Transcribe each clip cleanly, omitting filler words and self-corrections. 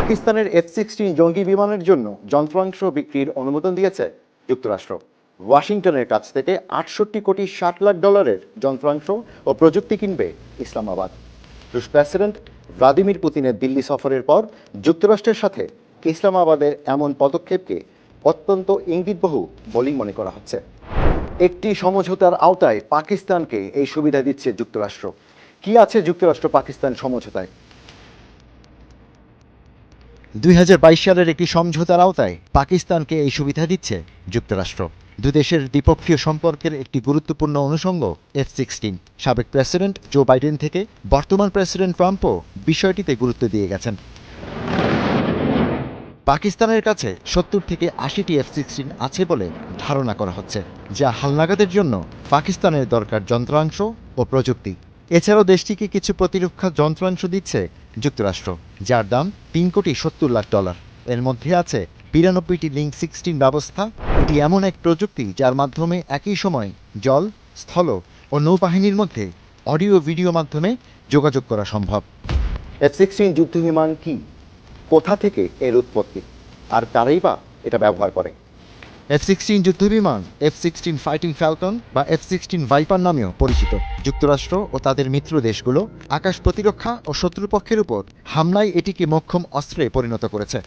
পাকিস্তানের F-16 জঙ্গি বিমানের জন্য যন্ত্রাংশ বিক্রির অনুমোদন দিয়েছে যুক্তরাষ্ট্র। ওয়াশিংটনের কাছ থেকে 68 কোটি 60 লাখ ডলারের যন্ত্রাংশ ও প্রযুক্তি কিনবে ইসলামাবাদ। রুশ প্রেসিডেন্ট ভ্লাদিমির পুতিনের দিল্লি সফরের পর যুক্তরাষ্ট্রের সাথে ইসলামাবাদের এমন পদক্ষেপকে অত্যন্ত ইঙ্গিতবহ বলেই মনে করা হচ্ছে। একটি সমঝোতার আওতায় পাকিস্তানকে এই সুবিধা দিচ্ছে যুক্তরাষ্ট্র। কি আছে যুক্তরাষ্ট্র পাকিস্তান সমঝোতায়? 2022 সালের একটি সমঝোতার আওতায় পাকিস্তানকে এই সুবিধা দিচ্ছে যুক্তরাষ্ট্র। দুদেশের দ্বিপক্ষীয় সম্পর্কের একটি গুরুত্বপূর্ণ অনুষঙ্গ F-16। সাবেক প্রেসিডেন্ট জো বাইডেন থেকে বর্তমান প্রেসিডেন্ট ট্রাম্পও বিষয়টিতে গুরুত্ব দিয়ে গেছেন। পাকিস্তানের কাছে 70 থেকে 80টি F-16 আছে বলে ধারণা করা হচ্ছে, যা হালনাগাদের জন্য পাকিস্তানের দরকার যন্ত্রাংশ ও প্রযুক্তি। এছাড়াও দেশটিকে কিছু প্রতিরক্ষা যন্ত্রাংশ দিচ্ছে যুক্তরাষ্ট্র, যার দাম $3,70,00,000। এর মধ্যে আছে 92টি লিঙ্ক 16 ব্যবস্থা। এটি এমন এক প্রযুক্তি যার মাধ্যমে একই সময় জল, স্থল ও নৌবাহিনীর মধ্যে অডিও ভিডিও মাধ্যমে যোগাযোগ করা সম্ভব। F-16 যুদ্ধবিমান কি, কোথা থেকে এর উৎপত্তি, আর কারাই বা এটা ব্যবহার করে? F-16 যুদ্ধবিমান F-16 ফাইটিং ফ্যালকন বা F-16 ভাইপার নামেও পরিচিত। যুক্তরাষ্ট্র ও তাদের মিত্র দেশগুলো আকাশ প্রতিরক্ষা ও শত্রুপক্ষের উপর হামলায় এটিকে মোক্ষম অস্ত্রে পরিণত করেছে।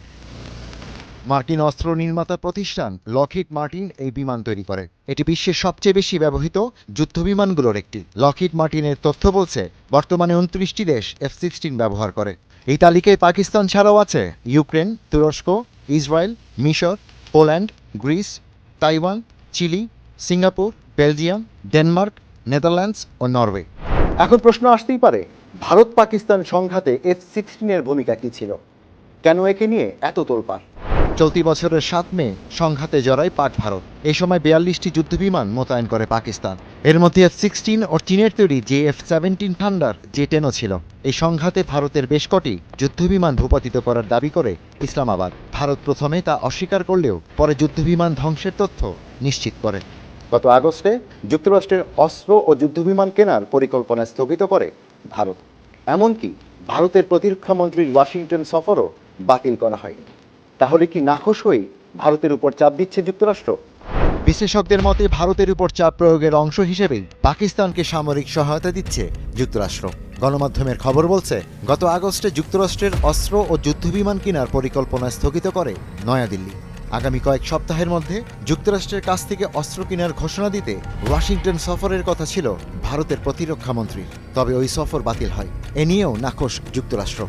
মার্কিন অস্ত্র নির্মাতা প্রতিষ্ঠান লকহিড মার্টিন এই বিমান তৈরি করে। এটি বিশ্বের সবচেয়ে বেশি ব্যবহৃত যুদ্ধবিমানগুলোর একটি। লকহিড মার্টিনের তথ্য বলছে বর্তমানে 29টি দেশ F-16 ব্যবহার করে। এই তালিকায় পাকিস্তান ছাড়াও আছে ইউক্রেন, তুরস্ক, ইসরায়েল, মিশর, Poland, Greece, Taiwan, Chile, Singapore, Belgium, Denmark, Netherlands ও নরওয়ে। এখন প্রশ্ন আসতেই পারে, ভারত পাকিস্তান সংঘাতে F-16 এর ভূমিকা কি ছিল? কেন একে নিয়ে এত তোলপাড়? চলতি বছরের 7 মে সংঘাতে জড়ায় পাক ভারত। এই সময় 42টি যুদ্ধবিমান মোতায়েন করে পাকিস্তান। এর মধ্যে F-16 ও চীনের তৈরি JF-17 থান্ডার জেটেনও ছিল। এই সংঘাতে ভারতের বেশ কটি যুদ্ধবিমান ভূপাতিত করার দাবি করে ইসলামাবাদ। ভারত প্রথমে তা অস্বীকার করলেও পরে যুদ্ধবিমান ধ্বংসের তথ্য নিশ্চিত করে। গত আগস্টে যুক্তরাষ্ট্রের অস্ত্র ও যুদ্ধবিমান কেনার পরিকল্পনা স্থগিত করে ভারত। এমনকি ভারতের প্রতিরক্ষা মন্ত্রীর ওয়াশিংটন সফরও বাতিল করা হয়। তাহলে কি নাখোশ হয়ে ভারতের উপর চাপ দিচ্ছে যুক্তরাষ্ট্র? বিশেষজ্ঞদের মতে ভারতের উপর চাপ প্রয়োগের অংশ হিসেবেই পাকিস্তানকে সামরিক সহায়তা দিচ্ছে যুক্তরাষ্ট্র। গণমাধ্যমের খবর বলছে, গত আগস্টে যুক্তরাষ্ট্রের অস্ত্র ও যুদ্ধবিমান কেনার পরিকল্পনা স্থগিত করে নয়াদিল্লি। আগামী কয়েক সপ্তাহের মধ্যে যুক্তরাষ্ট্রের কাছ থেকে অস্ত্র কেনার ঘোষণা দিতে ওয়াশিংটন সফরের কথা ছিল ভারতের প্রতিরক্ষা মন্ত্রীর। তবে ওই সফর বাতিল হয়। এ নিয়েও নাখোশ যুক্তরাষ্ট্র।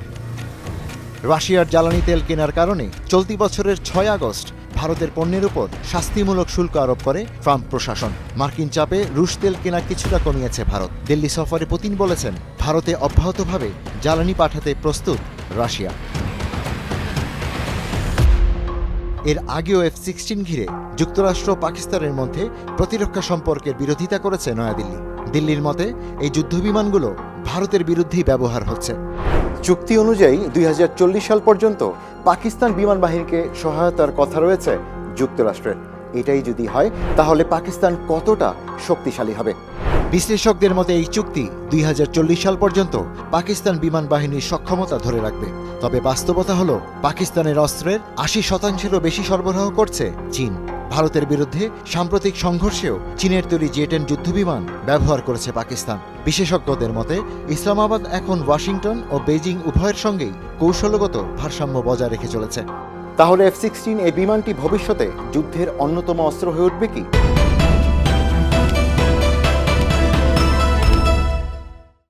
রাশিয়ার জ্বালানি তেল কেনার কারণে চলতি বছরের 6 আগস্ট ভারতের পণ্যের উপর শাস্তিমূলক শুল্ক আরোপ করে ট্রাম্প প্রশাসন। মার্কিন চাপে রুশ তেল কেনা কিছুটা কমিয়েছে ভারত। দিল্লি সফরে পুতিন বলেছেন, ভারতে অব্যাহতভাবে জ্বালানি পাঠাতে প্রস্তুত রাশিয়া। এর আগেও F-16 ঘিরে যুক্তরাষ্ট্র পাকিস্তানের মধ্যে প্রতিরক্ষা সম্পর্কের বিরোধিতা করেছে নয়াদিল্লি। দিল্লির মতে এই যুদ্ধবিমানগুলো ভারতের বিরুদ্ধেই ব্যবহার হচ্ছে। চুক্তি অনুযায়ী 2040 সাল পর্যন্ত পাকিস্তান বিমান বাহিনীকে সহায়তার কথা রয়েছে যুক্তরাষ্ট্রের। এটাই যদি হয়, তাহলে পাকিস্তান কতটা শক্তিশালী হবে? বিশ্লেষকদের মতে এই চুক্তি 2040 সাল পর্যন্ত পাকিস্তান বিমান বাহিনীর সক্ষমতা ধরে রাখবে। তবে বাস্তবতা হলো পাকিস্তানের অস্ত্রের 80%-এরও বেশি সরবরাহ করছে চীন। ভারতের বিরুদ্ধে সাম্প্রতিক সংঘর্ষেও চীনের তৈরি জেটেন যুদ্ধবিমান ব্যবহার করেছে পাকিস্তান। বিশেষজ্ঞদের মতে ইসলামাবাদ এখন ওয়াশিংটন ও বেজিং উভয়ের সঙ্গেই কৌশলগত ভারসাম্য বজায় রেখে চলেছে। তাহলে F-16 এই বিমানটি ভবিষ্যতে যুদ্ধের অন্যতম অস্ত্র হয়ে উঠবে কি?